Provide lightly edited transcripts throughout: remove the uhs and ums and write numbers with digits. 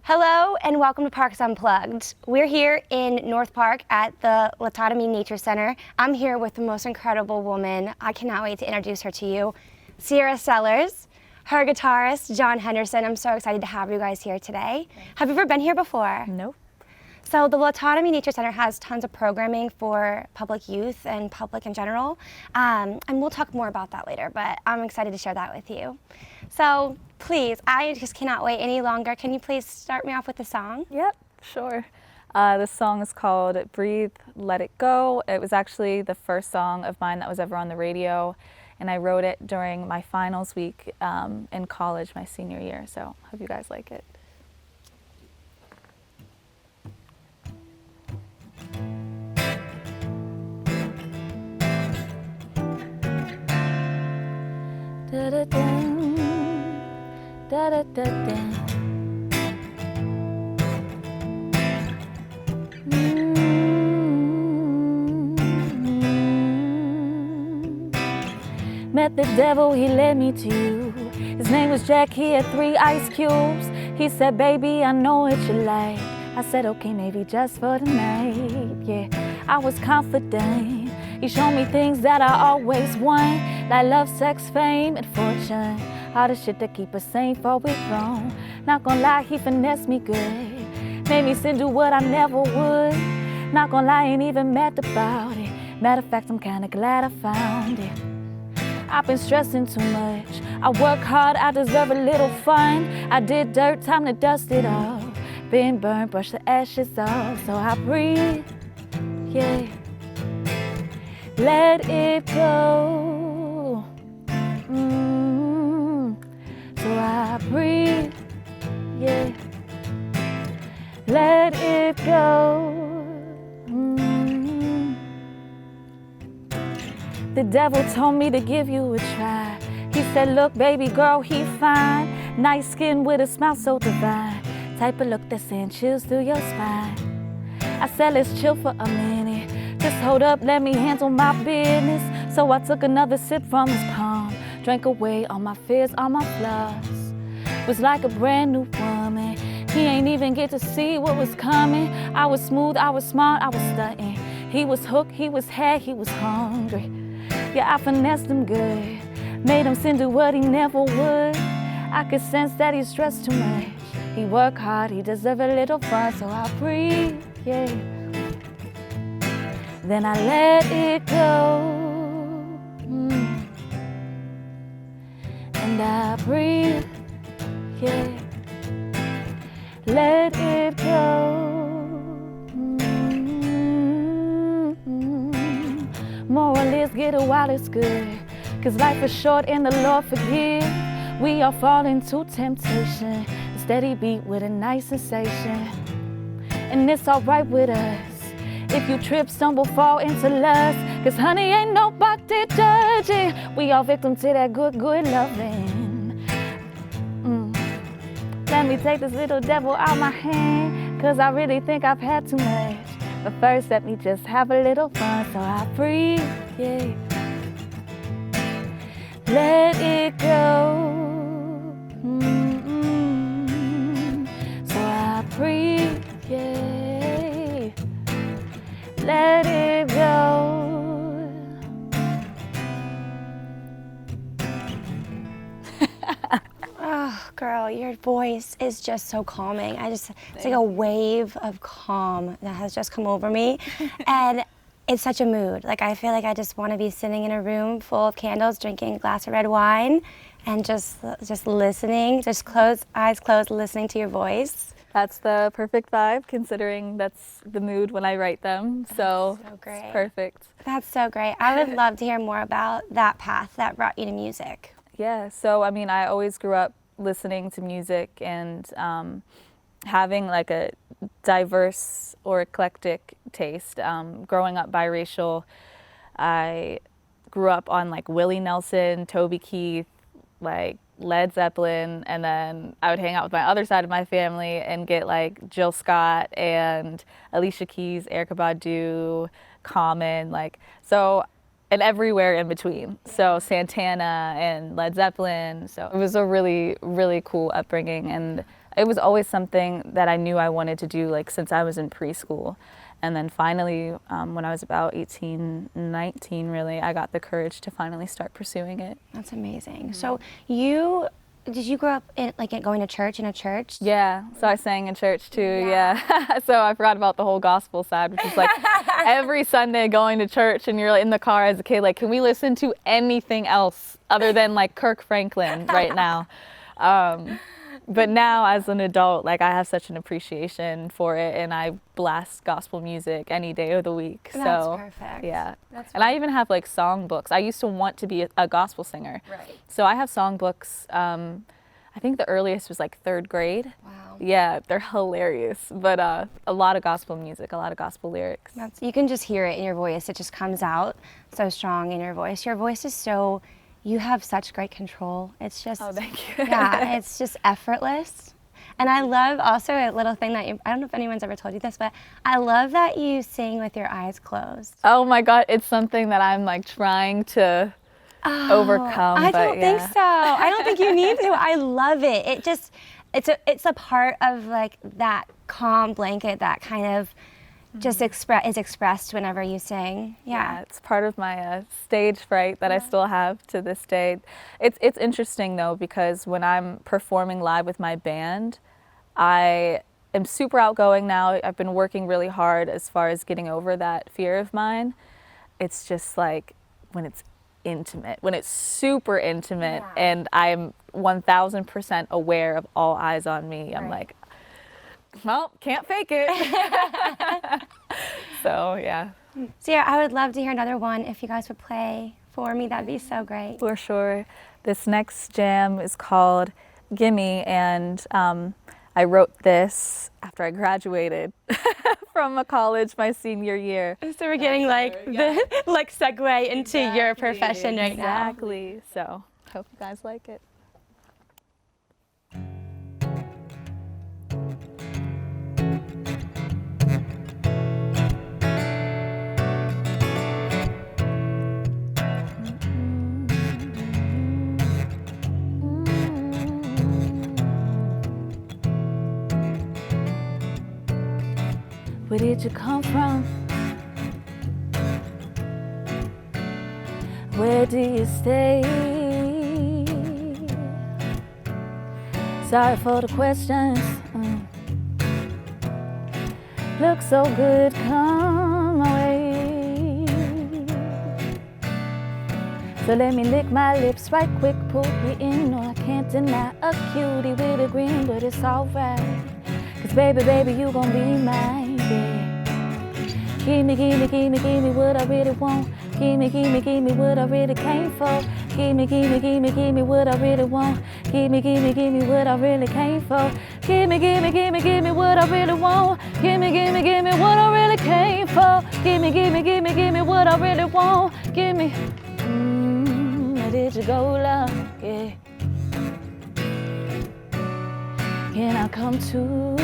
Hello and welcome to Parks Unplugged. We're here in North Park at the Latodami Nature Center. I'm here with the most incredible woman. I cannot wait to introduce her to you, Sierra Sellers, her guitarist, John Henderson. I'm so excited to have you guys here today. Have you ever been here before? Nope. So the Latodami Nature Center has tons of programming for public youth and public in general. And we'll talk more about that later, but I'm excited to share that with you. So please, I just cannot wait any longer. Can you please start me off with a song? Yep, sure. This song is called Breathe, Let It Go. It was actually the first song of mine that was ever on the radio, and I wrote it during my finals week in college, my senior year, so hope you guys like it. Da-da-dum, da-da-da-dum. Met the devil, he led me to you. His name was Jack, he had 3 ice cubes. He said, baby, I know what you like. I said, okay, maybe just for tonight. Yeah, I was confident. He showed me things that I always want, like love, sex, fame, and fortune. All the shit that keep us sane before we grown. Not gonna lie, he finessed me good. Made me sin do what I never would. Not gonna lie, ain't even mad about it. Matter of fact, I'm kinda glad I found it. I've been stressing too much. I work hard, I deserve a little fun. I did dirt, time to dust it off. Been burned, brush the ashes off. So I breathe, yeah. Let it go. So I breathe, yeah. Let it go. The devil told me to give you a try. He said, look, baby girl, he fine. Nice skin with a smile so divine. Type of look that sends chills through your spine. I said, let's chill for a minute. Just hold up, let me handle my business. So I took another sip from his palm. Drank away all my fears, all my flaws. Was like a brand new woman. He ain't even get to see what was coming. I was smooth, I was smart, I was stunting. He was hooked, he was had, he was hungry. Yeah, I finessed him good. Made him sin do what he never would. I could sense that he stressed too much. He worked hard, he deserved a little fun. So I breathe, yeah. Then I let it go. And I breathe, yeah. Let it go. Moral is get it while it's good. Cause life is short and the Lord forgive. We all fall into temptation. A steady beat with a nice sensation. And it's alright with us. If you trip, stumble, fall into lust. Cause honey, ain't nobody judging. We all victim to that good loving. Let me take this little devil out my hand. Cause I really think I've had too much. But first let me just have a little fun. So I breathe, yeah. Let it go. So I breathe, yeah. Let it go. Oh, girl, your voice is just so calming. It's like a wave of calm that has just come over me. And it's such a mood. Like, I feel like I just want to be sitting in a room full of candles, drinking a glass of red wine, and just listening, just eyes closed, listening to your voice. That's the perfect vibe, considering that's the mood when I write them. So great. It's perfect. That's so great. I would love to hear more about that path that brought you to music. Yeah, so I mean, I always grew up listening to music and having like a diverse or eclectic taste. Growing up biracial, I grew up on like Willie Nelson, Toby Keith, like Led Zeppelin, and then I would hang out with my other side of my family and get like Jill Scott and Alicia Keys, Erykah Badu, Common, like, so, and everywhere in between. So Santana and Led Zeppelin. So it was a really, really cool upbringing. And it was always something that I knew I wanted to do, like since I was in preschool. And then finally, when I was about 18, 19 really, I got the courage to finally start pursuing it. That's amazing. So did you grow up in, like going to church, in a church? Yeah, so I sang in church too, yeah. So I forgot about the whole gospel side, which is like every Sunday going to church and you're in the car as a kid, like, can we listen to anything else other than like Kirk Franklin right now? But now as an adult, like I have such an appreciation for it and I blast gospel music any day of the week. That's so perfect. Yeah. And I even have like song books. I used to want to be a gospel singer. Right. So I have song books. I think the earliest was like 3rd grade. Wow. Yeah, they're hilarious. But a lot of gospel music, a lot of gospel lyrics. You can just hear it in your voice. It just comes out so strong in your voice. Your voice is so, you have such great control. It's just, Oh, thank you. yeah, it's just effortless. And I love also a little thing that I don't know if anyone's ever told you this, but I love that you sing with your eyes closed. Oh my God, it's something that I'm like trying to overcome. I don't think yeah. so. I don't think you need to. I love it. It just, it's a part of like that calm blanket that kind of just is expressed whenever you sing. Yeah. It's part of my stage fright that I still have to this day. It's interesting though, because when I'm performing live with my band, I am super outgoing now. I've been working really hard as far as getting over that fear of mine. It's just like when it's intimate, when it's super intimate, and I'm 1000% aware of all eyes on me. I'm like, well, can't fake it. So yeah. So yeah, I would love to hear another one. If you guys would play for me, that'd be so great. For sure. This next jam is called Gimme, and I wrote this after I graduated from a college my senior year. So we're getting like the segue into your profession right now. Exactly. So hope you guys like it. Where did you come from? Where do you stay? Sorry for the questions. Look so good, come my way. So let me lick my lips right quick, pull me in. No, I can't deny a cutie with a grin, but it's alright. 'Cause baby, baby, you gon' be mine, yeah. Give me what I really want. Give me what I really came for. Give me what I really want. Give me what I really came for. Give me what I really want. Give me what I really came for. Give me what I really want. Give me, where did you go, love? Yeah. Can I come to?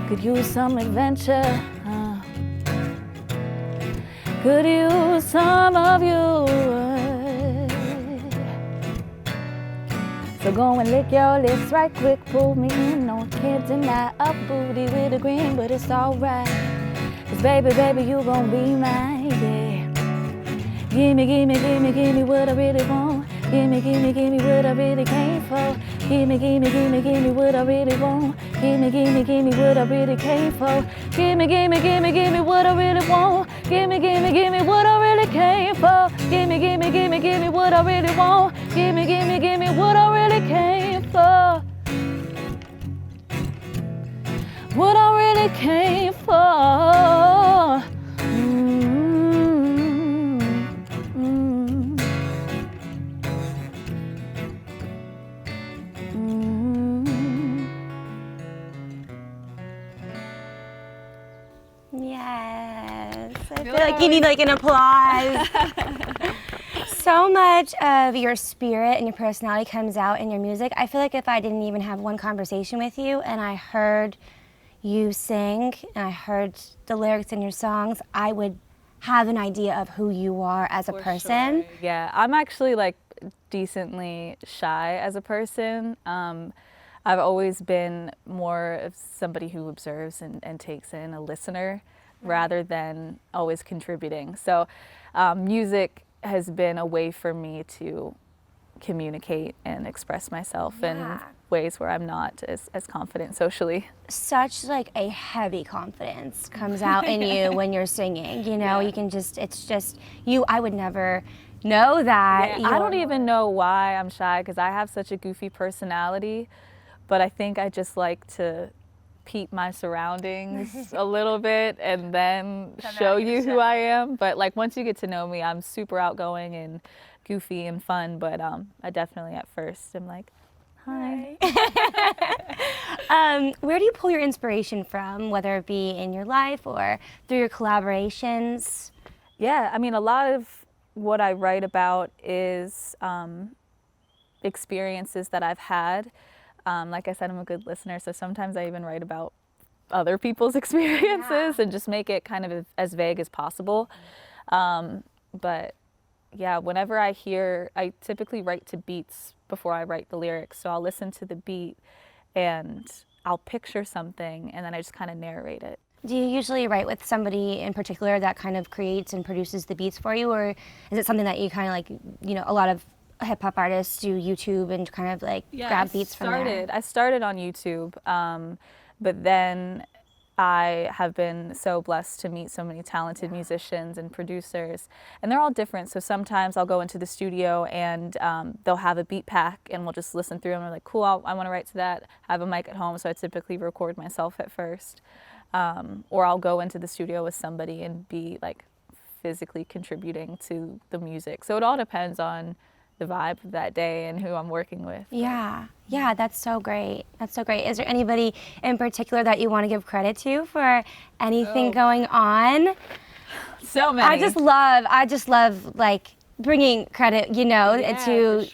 Could use some adventure. Could use some of you. So go and lick your lips right quick, pull me in. No, can't deny a booty with a grin, but it's alright. 'Cause baby, baby, you gon' be mine, yeah. Give me what I really want. Give me what I really came for. Give me what I really want. Give me what I really came for. Give me what I really want. Give me what I really came for. Give me what I really want. Give me what I really came for. What I really came for. Yes, I feel like you need like an applause. So much of your spirit and your personality comes out in your music. I feel like if I didn't even have one conversation with you and I heard you sing and I heard the lyrics in your songs, I would have an idea of who you are as a person. Sure. Yeah, I'm actually like decently shy as a person. I've always been more of somebody who observes and takes in, a listener, rather than always contributing. So music has been a way for me to communicate and express myself in ways where I'm not as confident socially. Such like a heavy confidence comes out in you when you're singing, you know, you can just, it's just you. I would never know that. I don't even know why I'm shy, because I have such a goofy personality, but I think I just like to peep my surroundings a little bit and then show you who I am. But like once you get to know me, I'm super outgoing and goofy and fun, but I definitely at first am like, hi. Where do you pull your inspiration from, whether it be in your life or through your collaborations? Yeah, I mean, a lot of what I write about is experiences that I've had. Like I said, I'm a good listener, so sometimes I even write about other people's experiences and just make it kind of as vague as possible. But yeah, whenever I typically write to beats before I write the lyrics. So I'll listen to the beat and I'll picture something and then I just kind of narrate it. Do you usually write with somebody in particular that kind of creates and produces the beats for you, or is it something that you kind of like, you know, a lot of hip hop artists do YouTube and kind of like grab beats from there? I started on YouTube, but then I have been so blessed to meet so many talented musicians and producers, and they're all different. So sometimes I'll go into the studio and they'll have a beat pack and we'll just listen through them and we're like, cool, I want to write to that. I have a mic at home, so I typically record myself at first. Or I'll go into the studio with somebody and be like physically contributing to the music. So it all depends on the vibe of that day and who I'm working with. Yeah, that's so great. That's so great. Is there anybody in particular that you want to give credit to for anything going on? So many. I just love like bringing credit, you know, to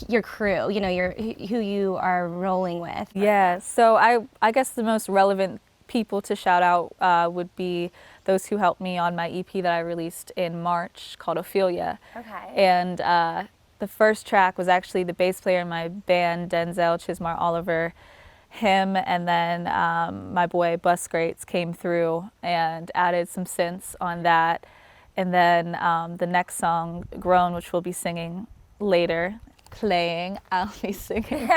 your crew, you know, who you are rolling with. Yeah, so I guess the most relevant people to shout out would be those who helped me on my EP that I released in March called Ophelia. Okay. And the first track was actually the bass player in my band, Denzel Chismar Oliver. Him and then my boy Bus Greats came through and added some synths on that. And then the next song, Grown, which we'll be singing later, I'll be singing.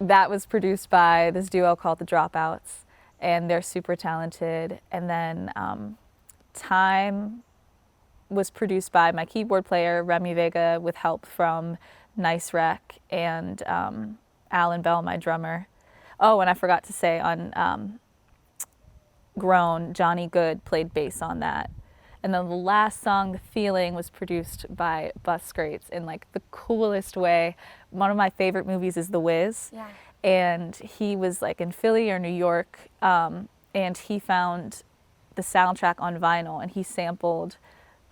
That was produced by this duo called The Dropouts, and they're super talented. And then Time was produced by my keyboard player, Remy Vega, with help from Nice Rec and Alan Bell, my drummer. Oh, and I forgot to say on Grown, Johnny Good played bass on that. And then the last song, The Feeling, was produced by Bus Greats in like the coolest way. One of my favorite movies is The Wiz. Yeah. And he was like in Philly or New York, and he found the soundtrack on vinyl and he sampled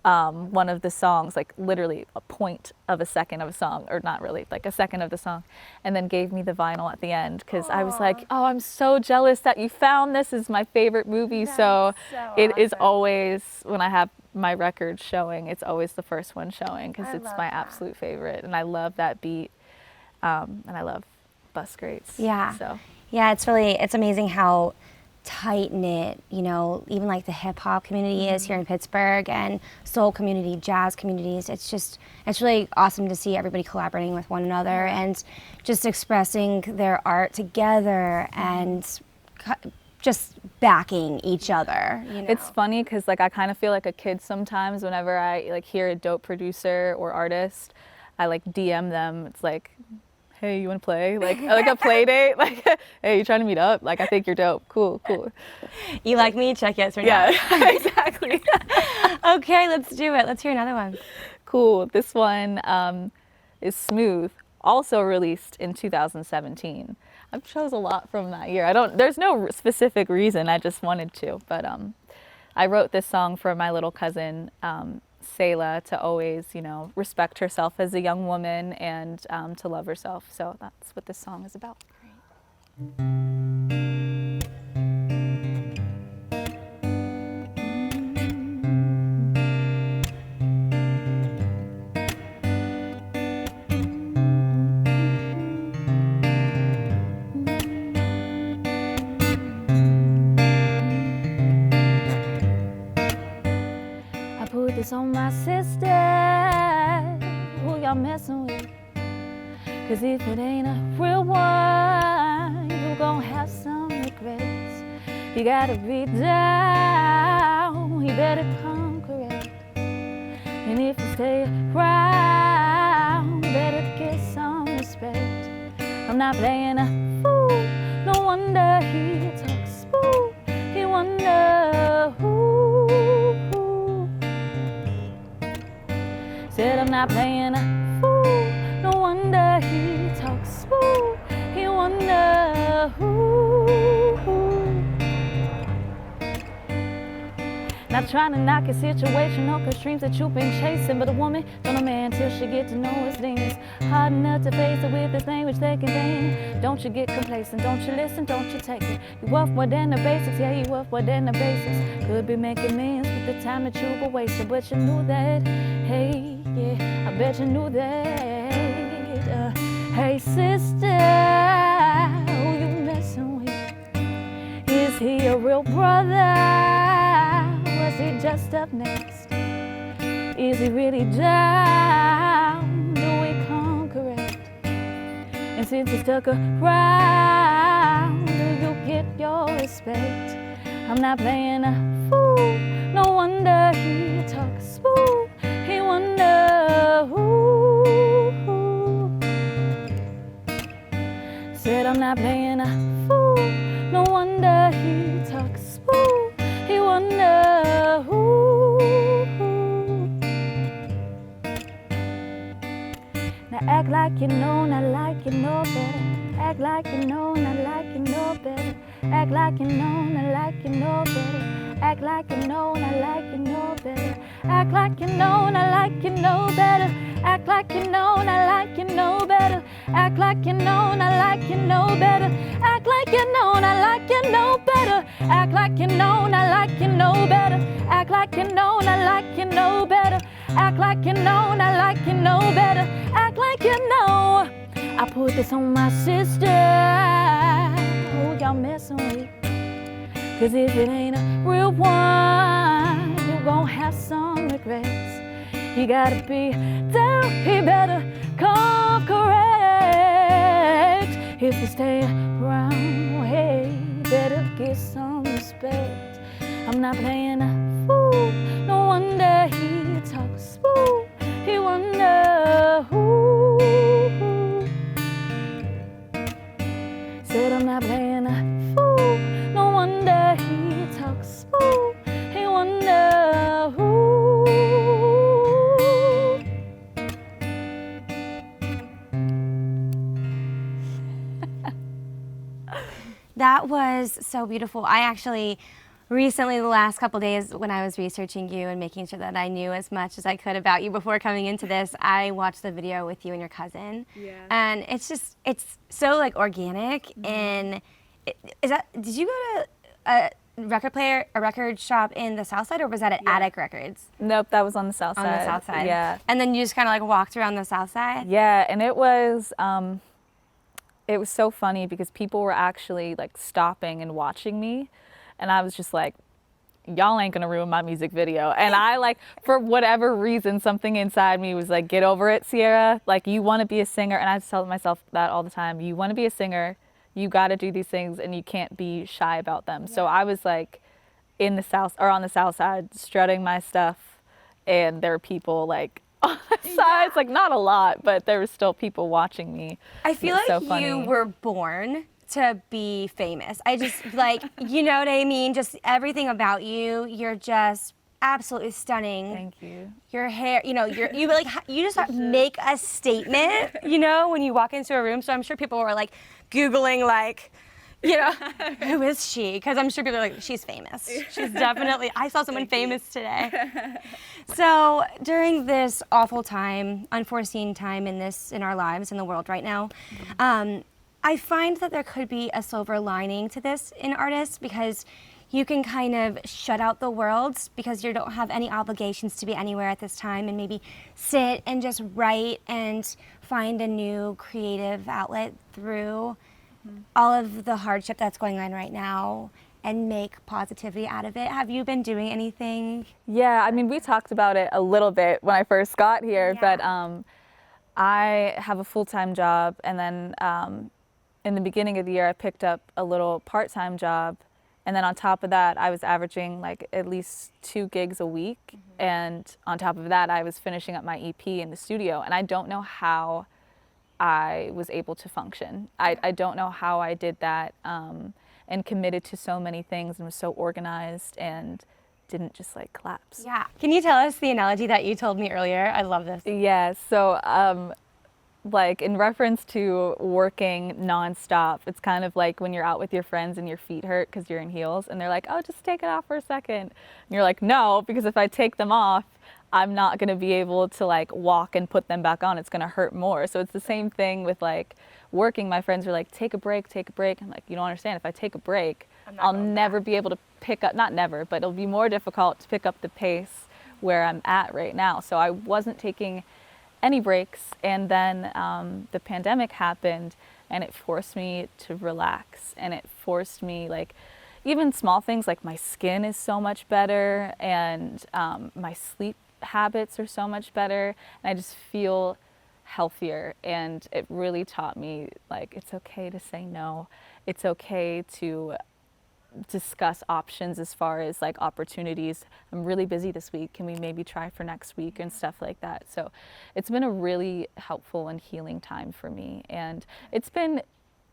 one of the songs, like literally a point of a second of a song, or not really, like a second of the song, and then gave me the vinyl at the end because I was like, oh, I'm so jealous that you found this. Is my favorite movie. So it is always, when I have my record showing, it's always the first one showing because it's my absolute favorite, and I love that beat, and I love Bus Greats. Yeah. So yeah, it's amazing how tight-knit, you know, even like the hip-hop community is here in Pittsburgh, and soul community, jazz communities. It's really awesome to see everybody collaborating with one another and just expressing their art together and just backing each other, you know? It's funny because like I kind of feel like a kid sometimes whenever I like hear a dope producer or artist. I like DM them. It's like, hey, you want to play? Like a play date? Like, hey, you trying to meet up? Like, I think you're dope. Cool. You like me? Check yes or no. Yeah, exactly. Okay, let's do it. Let's hear another one. Cool. This one is Smooth, also released in 2017. I've chose a lot from that year. There's no specific reason. I just wanted to. But I wrote this song for my little cousin, Selah, to always, you know, respect herself as a young woman and to love herself. So that's what this song is about. this on my sister. Who y'all messing with? Cause if it ain't a real one, you gon' have some regrets. You gotta be down, you better conquer it. And if you stay around, better get some respect. I'm not playing a fool, no wonder he talks smooth. He wonder who. Said I'm not playing a fool, no wonder he talks smooth. He wonder who. Not trying to knock your situation or cause dreams that you've been chasing, but a woman don't know man till she get to know his demons. Hard enough to face it with this language they convey. Don't you get complacent, don't you listen, don't you take it. You worth more than the basics, yeah, you worth more than the basics. Could be making millions with the time that you were wasting, but you knew that. Hey, yeah, I bet you knew that. Hey sister, who you messing with? Is he a real brother? Was he just up next? Is he really down? Do we conquer it? And since he stuck around, do you get your respect? I'm not playing a fool, no wonder he talks smooth. He wonder who. Said I'm not playing a fool, no wonder he talks smooth. He wonder who. Now act like you know, not like you know better. Act like you know, not like you know better. Act like you know, not like you know better. Act like you know, not like you know better. Act like you know, not like you know better. Act like you know, not like you know better. Act like you know, not like you know better. Act like you know, not like you know better. Act like you know, not like you know better. Act like you know, not like you know better. Act like you know, not like you know better. Act like you know. I put this on my sister. Who y'all messing with? Cause if it ain't a real one, you gon' have some regrets. You gotta be down, he better come correct. If you stay around, hey, better get some respect. I'm not playing a fool, no wonder he talks smooth. He wonder who. Said I'm not playing a fool, no wonder he talks smooth. He wonder who. That was so beautiful. I actually recently, the last couple days when I was researching you and making sure that I knew as much as I could about you before coming into this, I watched the video with you and your cousin. Yeah. And it's so like organic. Mm-hmm. And did you go to a record shop in the South Side, or was that at Attic Records? Nope, that was on the South Side. On the South Side. Yeah. And then you just kind of like walked around the South Side? Yeah, and it was so funny because people were actually like stopping and watching me, and I was just like, y'all ain't gonna ruin my music video. And I like, for whatever reason, something inside me was like, get over it, Sierra. Like, you wanna be a singer, and I tell myself that all the time. You wanna be a singer, you gotta do these things, and you can't be shy about them. Yeah. So I was like on the South Side strutting my stuff, and there were people like on the sides, like not a lot, but there was still people watching me. I feel like so you were born to be famous. I just like, you know what I mean? Just everything about you, you're just absolutely stunning. Thank you. Your hair, you just make a statement, you know, when you walk into a room. So I'm sure people were like Googling like, you know, who is she? Because I'm sure people are like, she's famous. She's definitely, I saw someone famous today. So during this awful time, unforeseen time in our lives, in the world right now, I find that there could be a silver lining to this in artists, because you can kind of shut out the world because you don't have any obligations to be anywhere at this time, and maybe sit and just write and find a new creative outlet through all of the hardship that's going on right now. and make positivity out of it. Have you been doing anything? Yeah, I mean, we talked about it a little bit when I first got here, Yeah. but I have a full-time job, and then in the beginning of the year, I picked up a little part-time job, and then on top of that, I was averaging like at least 2 gigs a week, and on top of that, I was finishing up my EP in the studio, and I don't know how I was able to function. I don't know how I did that, and committed to so many things and was so organized and didn't just like collapse. Yeah. Can you tell us the analogy that you told me earlier? I love this. Yeah, so like in reference to working nonstop, it's kind of like when you're out with your friends and your feet hurt because you're in heels and they're like, oh, just take it off for a second. And you're like, no, because if I take them off, I'm not going to be able to like walk and put them back on. It's going to hurt more. So it's the same thing with like working. My friends are like, take a break, take a break. I'm like, you don't understand. If I take a break, I'll never be able to pick up, not never, but it'll be more difficult to pick up the pace where I'm at right now. So I wasn't taking any breaks. And then the pandemic happened and it forced me to relax, and it forced me like, even small things like my skin is so much better, and my sleep habits are so much better, and I just feel healthier. And it really taught me like it's okay to say no. It's okay to discuss options as far as like opportunities. I'm really busy this week. Can we maybe try for next week and stuff like that? So it's been a really helpful and healing time for me, and it's been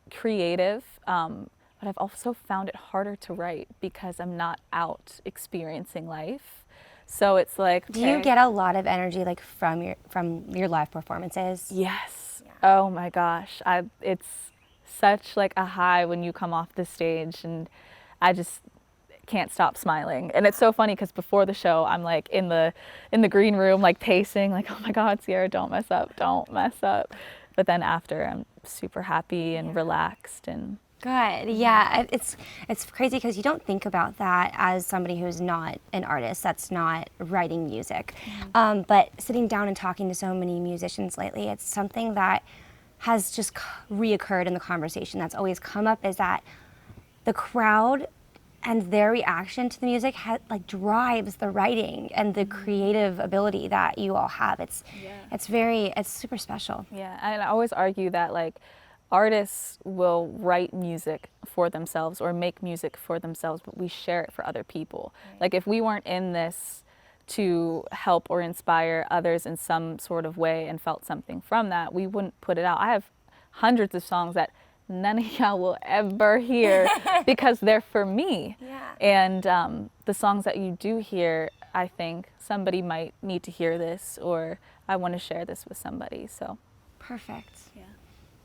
creative. But I've also found it harder to write because I'm not out experiencing life. So it's like, Do you get a lot of energy like from your live performances? Yes. Yeah. Oh my gosh. It's such like a high when you come off the stage, and I just can't stop smiling. And it's so funny because before the show, I'm like in the green room, like pacing, like, oh my God, Sierra, don't mess up, don't mess up. But then after, I'm super happy and relaxed and. Good. Yeah, it's crazy because you don't think about that as somebody who's not an artist, that's not writing music. But sitting down and talking to so many musicians lately, it's something that has just reoccurred in the conversation that's always come up, is that the crowd and their reaction to the music like drives the writing and the creative ability that you all have. It's super special. Yeah, and I always argue that like artists will write music for themselves or make music for themselves, but we share it for other people. Right. Like if we weren't in this to help or inspire others in some sort of way and felt something from that, we wouldn't put it out. I have hundreds of songs that none of y'all will ever hear because they're for me. Yeah. And the songs that you do hear, I think somebody might need to hear this, or I want to share this with somebody. So perfect. Yeah.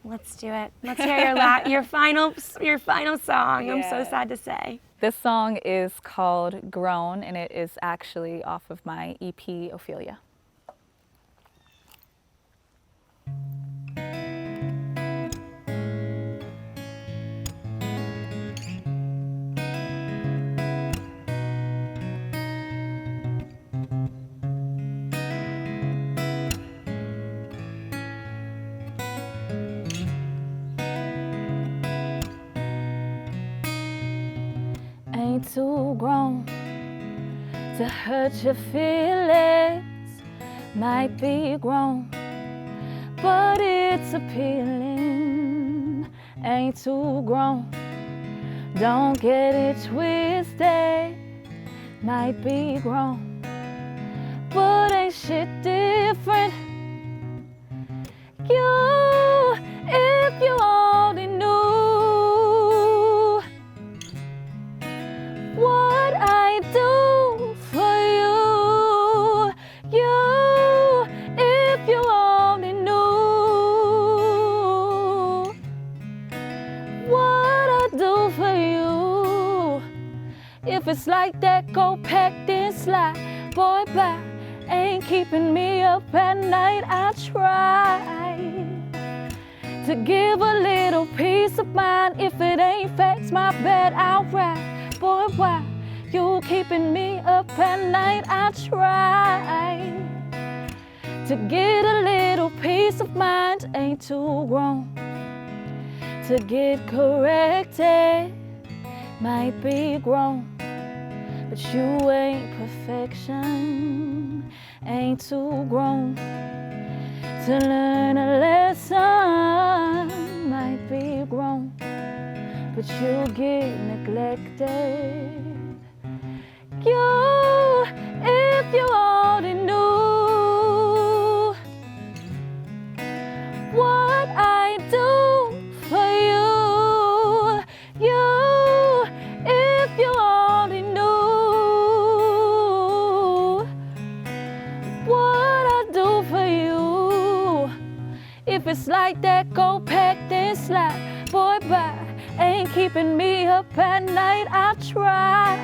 Let's do it. Let's hear your final song. Yeah. I'm so sad to say. This song is called Grown, and it is actually off of my EP, Ophelia. Ain't too grown to hurt your feelings. Might be grown, but it's appealing. Ain't too grown, don't get it twisted. Might be grown, but ain't shit different. You, if you only knew what I do for you. You, if you only knew what I do for you. If it's like that, go pack then slide. Boy, bye, ain't keeping me up at night. I try to give a little peace of mind. If it ain't facts, my bed outright. Boy, why you keeping me up at night? I try to get a little peace of mind. Ain't too grown to get corrected. might be grown, but you ain't perfection. Ain't too grown to learn a lesson. Might be grown, but you'll get neglected. You, if you only knew what I do for you. You, if you only knew what I do for you. If it's like that, go pack this slack. Boy, bye, ain't keeping me up at night. I try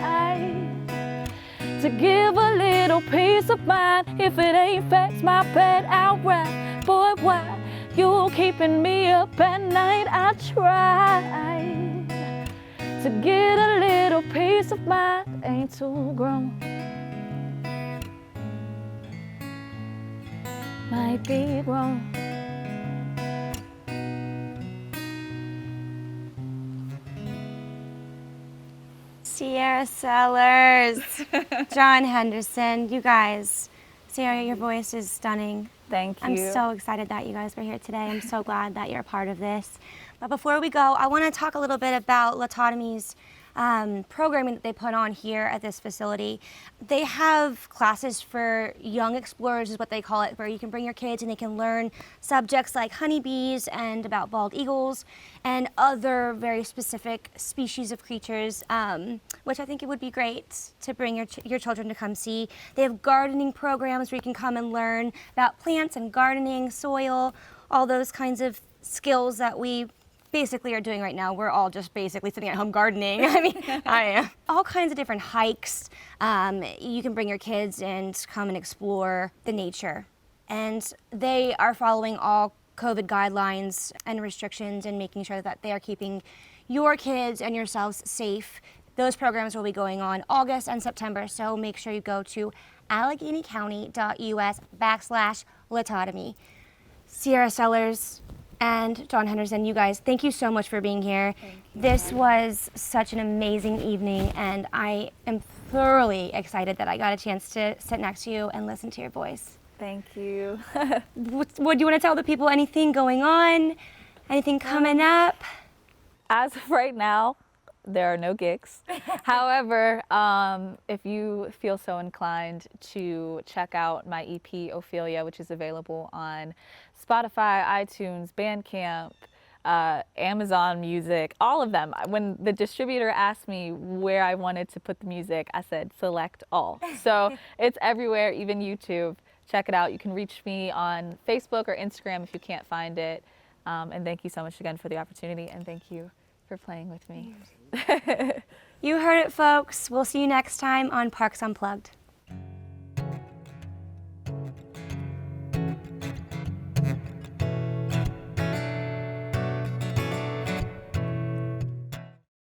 to give a little peace of mind. If it ain't facts, my bad, outright. Boy, why you keeping me up at night? I try to get a little peace of mind. Ain't too grown, might be grown. Sierra Sellers, John Henderson, you guys. Sierra, your voice is stunning. Thank you. I'm so excited that you guys were here today. I'm so glad that you're a part of this. But before we go, I want to talk a little bit about Latodami's programming that they put on here at this facility. They have classes for young explorers, is what they call it, where you can bring your kids and they can learn subjects like honeybees and about bald eagles and other very specific species of creatures, which I think it would be great to bring your children to come see. They have gardening programs where you can come and learn about plants and gardening, soil, all those kinds of skills that we basically are doing right now. We're all just basically sitting at home gardening. I mean, I am. All kinds of different hikes. You can bring your kids and come and explore the nature. And they are following all COVID guidelines and restrictions and making sure that they are keeping your kids and yourselves safe. Those programs will be going on August and September, so make sure you go to alleghenycounty.us/Latodami. Sierra Sellers and John Henderson, you guys, thank you so much for being here. This was such an amazing evening, and I am thoroughly excited that I got a chance to sit next to you and listen to your voice. Thank you. What do you want to tell the people? Anything going on? Anything coming up? As of right now, there are no gigs. However, if you feel so inclined to check out my EP, Ophelia, which is available on Spotify, iTunes, Bandcamp, Amazon Music, all of them. When the distributor asked me where I wanted to put the music, I said, select all. So it's everywhere, even YouTube. Check it out. You can reach me on Facebook or Instagram if you can't find it. And thank you so much again for the opportunity, and thank you for playing with me. You heard it, folks. We'll see you next time on Parks Unplugged.